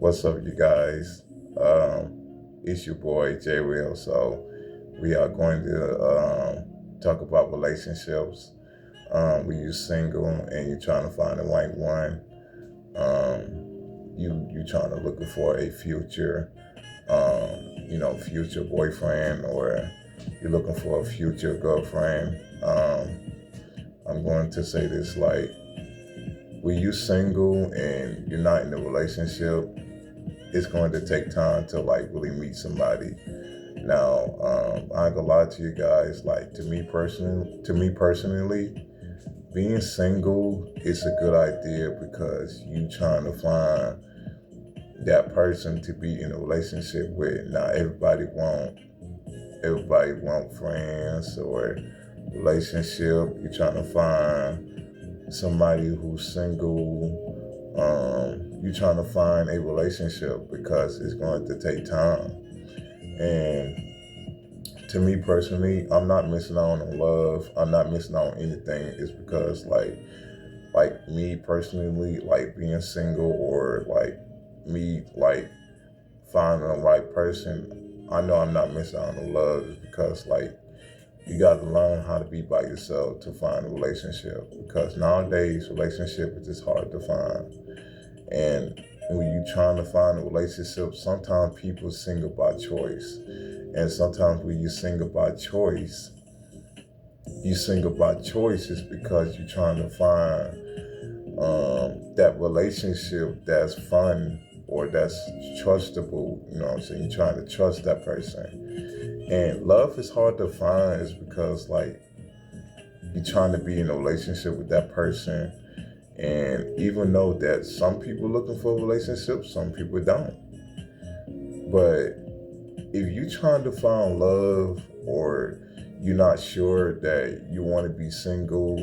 What's up, you guys? It's your boy J Will. So we are going to talk about relationships. We use single, and you're trying to find the right one. You trying to looking for a future, future boyfriend, or you're looking for a future girlfriend. I'm going to say this like, when you single and you're not in a relationship, it's going to take time to like really meet somebody. Now, I ain't gonna lie to you guys. Like to me personally, being single is a good idea because you trying to find that person to be in a relationship with. Now, everybody want friends or relationship. You're trying to find somebody who's single. You're trying to find a relationship because it's going to take time. And to me personally, I'm not missing out on love. I'm not missing out on anything. It's because like me personally, like being single or like me like finding the right person, I know I'm not missing out on love. It's because like you got to learn how to be by yourself to find a relationship. Because nowadays, relationship is just hard to find. And when you trying to find a relationship, sometimes people single by choice. And sometimes when you single by choice, you single by choice is because you're trying to find that relationship that's fun or that's trustable. You know what I'm saying? You're trying to trust that person. And love is hard to find is because like you're trying to be in a relationship with that person. And even though that some people looking for a relationship, some people don't. But if you trying to find love or you're not sure that you want to be single,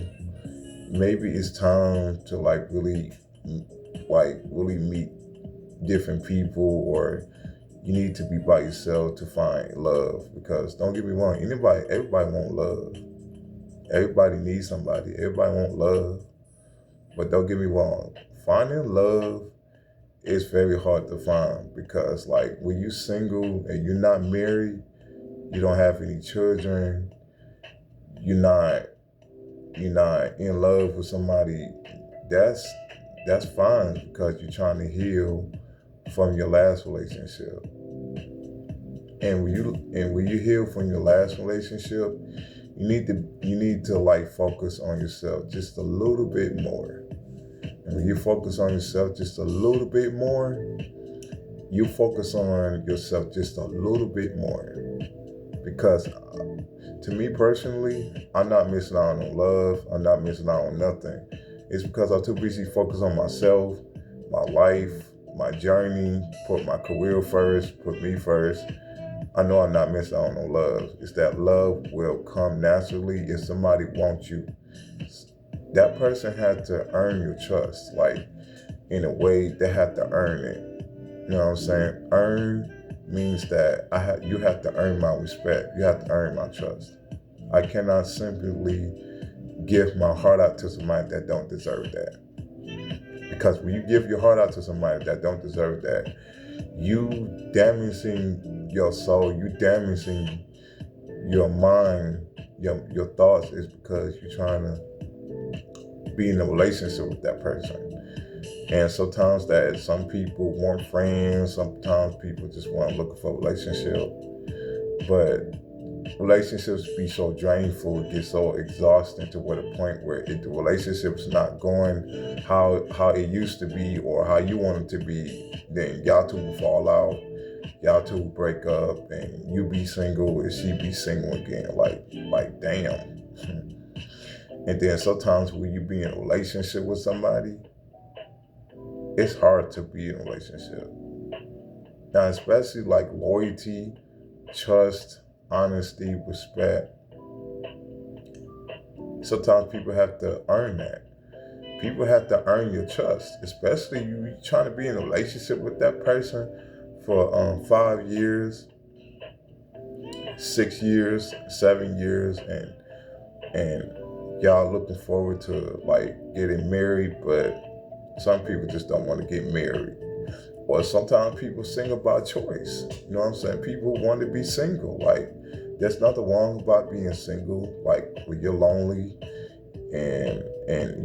maybe it's time to like really meet different people, or you need to be by yourself to find love. Because don't get me wrong, everybody want love. Everybody needs somebody. Everybody want love. But don't get me wrong, finding love is very hard to find because like when you're single and you're not married, you don't have any children, you're not you're not in love with somebody, that's that's fine because you're trying to heal from your last relationship. And when you heal from your last relationship, you need to like focus on yourself just a little bit more. And when you focus on yourself just a little bit more, you focus on yourself just a little bit more. Because to me personally, I'm not missing out on love. I'm not missing out on nothing. It's because I'm too busy focused on myself, my life, my journey, put my career first, put me first. I know I'm not missing out on love. It's that love will come naturally if somebody wants you. That person had to earn your trust. Like in a way, they have to earn it. You know what I'm saying? Earn means that you have to earn my respect. You have to earn my trust. I cannot simply give my heart out to somebody that don't deserve that. Because when you give your heart out to somebody that don't deserve that, you damaging your soul, you damaging your mind, your thoughts is because you're trying to be in a relationship with that person. And sometimes that some people want friends, sometimes people just want to look for a relationship. But relationships be so drainful, get so exhausting to what a point where if the relationship's not going how it used to be or how you want it to be, then y'all two will fall out, y'all two will break up, and you be single and she be single again. Like damn. And then sometimes when you be in a relationship with somebody, it's hard to be in a relationship. Now, especially like loyalty, trust, honesty, respect. Sometimes people have to earn that. People have to earn your trust, especially you trying to be in a relationship with that person for 5 years, 6 years, 7 years, and y'all looking forward to like getting married, but some people just don't want to get married. Or sometimes people single by choice. You know what I'm saying? People want to be single. Like, there's nothing wrong about being single. Like, when you're lonely and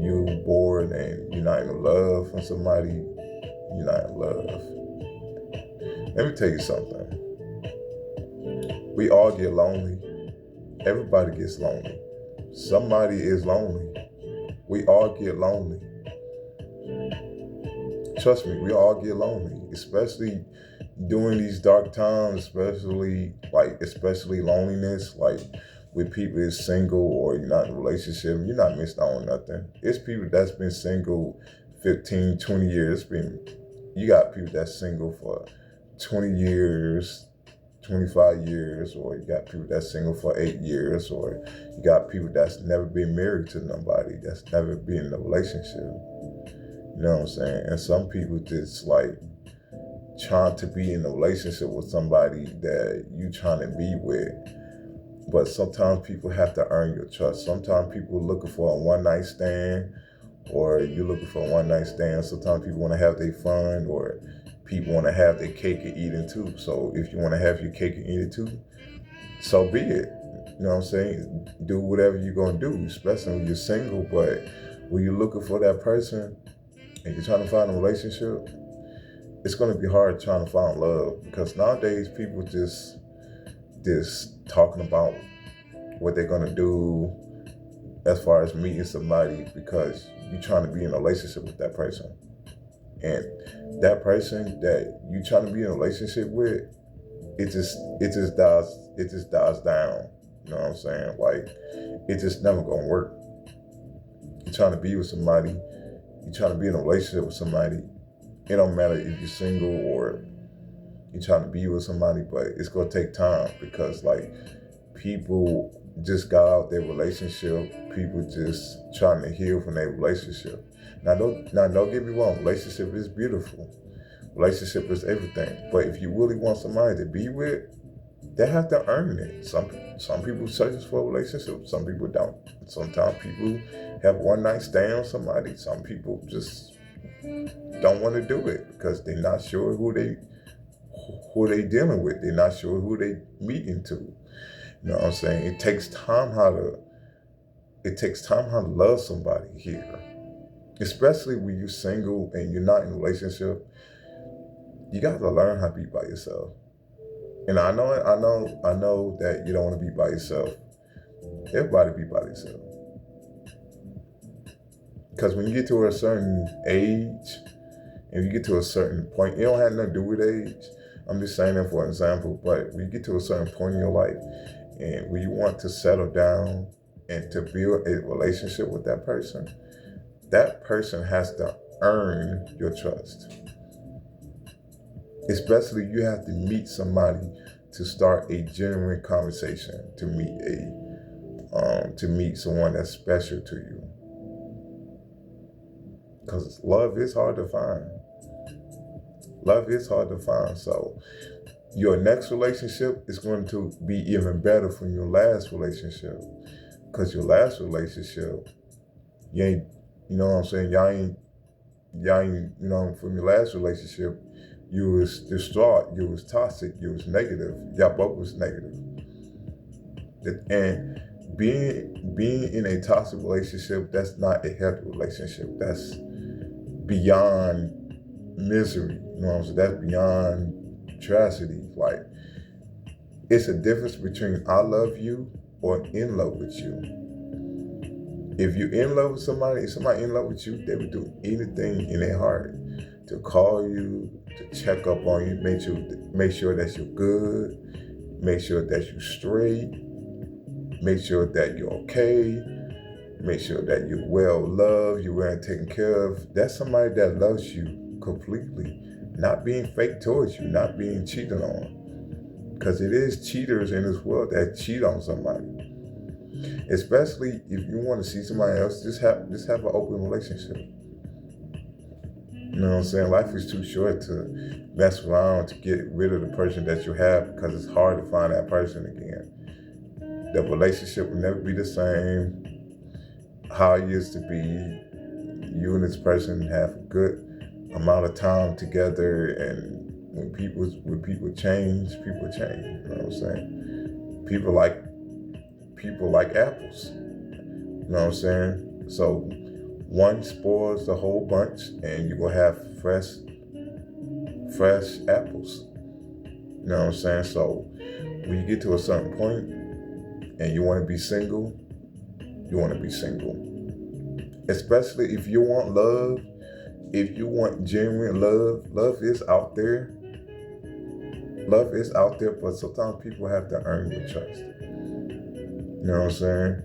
you bored and you're not in love with somebody, you're not in love. Let me tell you something. We all get lonely. Everybody gets lonely. Somebody is lonely. We all get lonely. Trust me, we all get lonely, especially during these dark times, especially loneliness, like with people is single or you're not in a relationship, you're not missing out on nothing. It's people that's been single 15, 20 years. You got people that's single for 20 years, 25 years, or you got people that's single for 8 years, or you got people that's never been married to nobody, that's never been in a relationship. You know what I'm saying? And some people just like trying to be in a relationship with somebody that you trying to be with. But sometimes people have to earn your trust. Sometimes people looking for a one night stand, or you're looking for a one night stand. Sometimes people want to have their fun, or people want to have their cake and eat it too. So if you want to have your cake and eat it too, so be it. You know what I'm saying? Do whatever you're going to do, especially when you're single. But when you're looking for that person and you're trying to find a relationship, it's going to be hard trying to find love, because nowadays people just talking about what they're going to do as far as meeting somebody, because you're trying to be in a relationship with that person. And that person that you trying to be in a relationship with, it just dies down. You know what I'm saying? Like, it just never gonna work. You're trying to be with somebody, you're trying to be in a relationship with somebody. It don't matter if you're single or you're trying to be with somebody, but it's gonna take time, because like, people just got out their relationship. People just trying to heal from their relationship. Now don't get me wrong. Relationship is beautiful. Relationship is everything. But if you really want somebody to be with, they have to earn it. Some people search for a relationship. Some people don't. Sometimes people have one night stand with somebody. Some people just don't want to do it because they're not sure who they dealing with. They're not sure who they meeting to. You know what I'm saying? It takes time how to love somebody here. Especially when you're single and you're not in a relationship, you got to learn how to be by yourself. And I know that you don't want to be by yourself. Everybody be by themselves. Because when you get to a certain age, and you get to a certain point, it don't have nothing to do with age. I'm just saying that for an example, but when you get to a certain point in your life, and when you want to settle down and to build a relationship with that person has to earn your trust. Especially, you have to meet somebody to start a genuine conversation, to meet someone that's special to you. Because love is hard to find. Love is hard to find. So your next relationship is going to be even better from your last relationship. Because your last relationship, you know what I'm saying? Y'all ain't, from your last relationship, you was distraught, you was toxic, you was negative. Y'all both was negative. And being in a toxic relationship, that's not a healthy relationship. That's beyond misery. You know what I'm saying? That's beyond tragedy. Like, it's a difference between I love you or in love with you. If you're in love with somebody, if somebody in love with you, they would do anything in their heart to call you, to check up on you, make sure that you're good, make sure that you're straight, make sure that you're okay, make sure that you're well loved, you're well taken care of. That's somebody that loves you completely, not being fake towards you, not being cheated on. Because it is cheaters in this world that cheat on somebody. Especially if you want to see somebody else, just have an open relationship. You know what I'm saying? Life is too short to mess around, to get rid of the person that you have, because it's hard to find that person again. The relationship will never be the same how it used to be. You and this person have a good amount of time together, and when people change, people change. You know what I'm saying? People like apples. You know what I'm saying? So one spoils the whole bunch, and you're gonna have fresh apples. You know what I'm saying? So when you get to a certain point and you want to be single, you want to be single. Especially if you want love, if you want genuine love, love is out there. Love is out there, but sometimes people have to earn your trust. You know what I'm saying?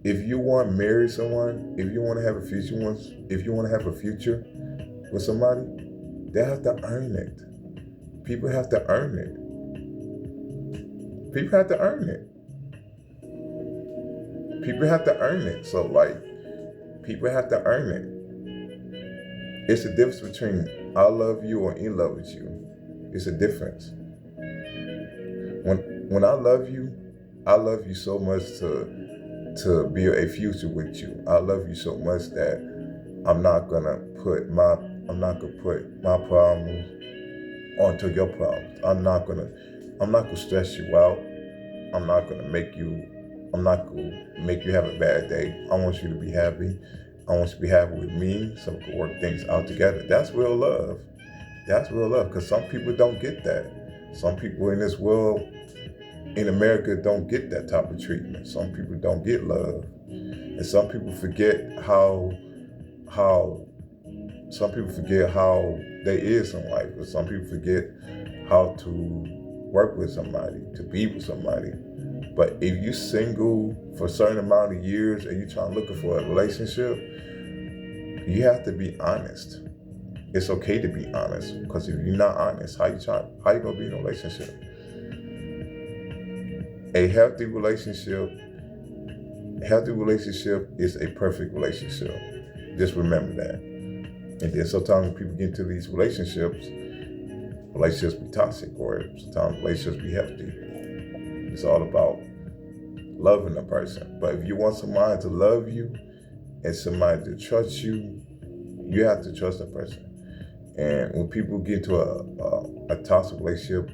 If you want to marry someone, if you want to have a future if you want to have a future with somebody, they have to earn it. People have to earn it. People have to earn it. People have to earn it. So like, people have to earn it. It's a difference between I love you or in love with you. It's a difference. When I love you so much to build a future with you. I love you so much that I'm not gonna put my problems onto your problems. I'm not gonna stress you out. I'm not gonna make you have a bad day. I want you to be happy. I want you to be happy with me so we can work things out together. That's real love. That's real love, because some people don't get that. Some people in this world, in America, don't get that type of treatment. Some people don't get love. And some people forget how they is in life. But some people forget how to work with somebody, to be with somebody. But if you single for a certain amount of years and you're looking for a relationship, you have to be honest. It's okay to be honest, because if you're not honest, how you gonna be in a relationship? A healthy relationship is a perfect relationship. Just remember that. And then sometimes when people get into these relationships be toxic, or sometimes relationships be healthy. It's all about loving a person. But if you want somebody to love you and somebody to trust you, you have to trust that person. And when people get into a toxic relationship,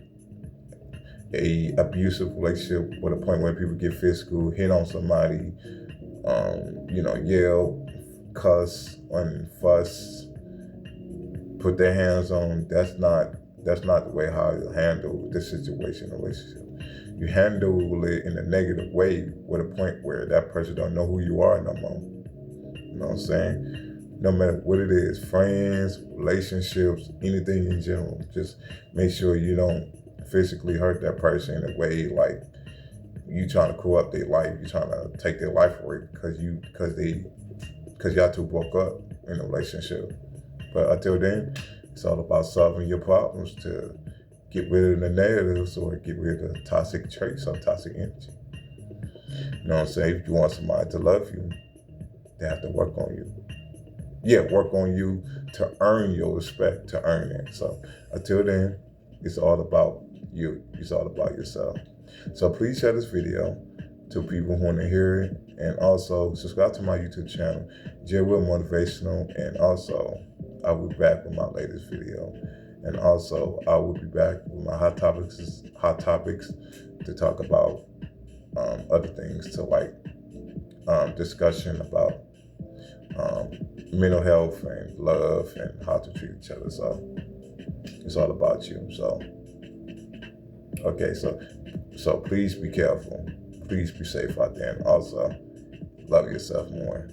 a abusive relationship, with a point where people get physical, hit on somebody, yell, cuss, and fuss, put their hands on, that's not the way how you handle this situation or relationship. You handle it in a negative way, with a point where that person don't know who you are no more. You know what I'm saying? No matter what it is, friends, relationships, anything in general, just make sure you don't physically hurt that person in a way like you trying to corrupt their life, you trying to take their life away because y'all two broke up in a relationship. But until then, it's all about solving your problems to get rid of the negatives or get rid of the toxic traits or toxic energy. You know what I'm saying? If you want somebody to love you, they have to work on you. Yeah, work on you to earn your respect, to earn it. So until then, it's all about you. It's all about yourself. So please share this video to people who want to hear it. And also subscribe to my YouTube channel, J Will Motivational. And also, I will be back with my latest video. And also, I will be back with my hot topics to talk about other things, to like discussion about mental health and love and how to treat each other. So it's all about you. So okay, so please be careful. Please be safe out there, and also love yourself more.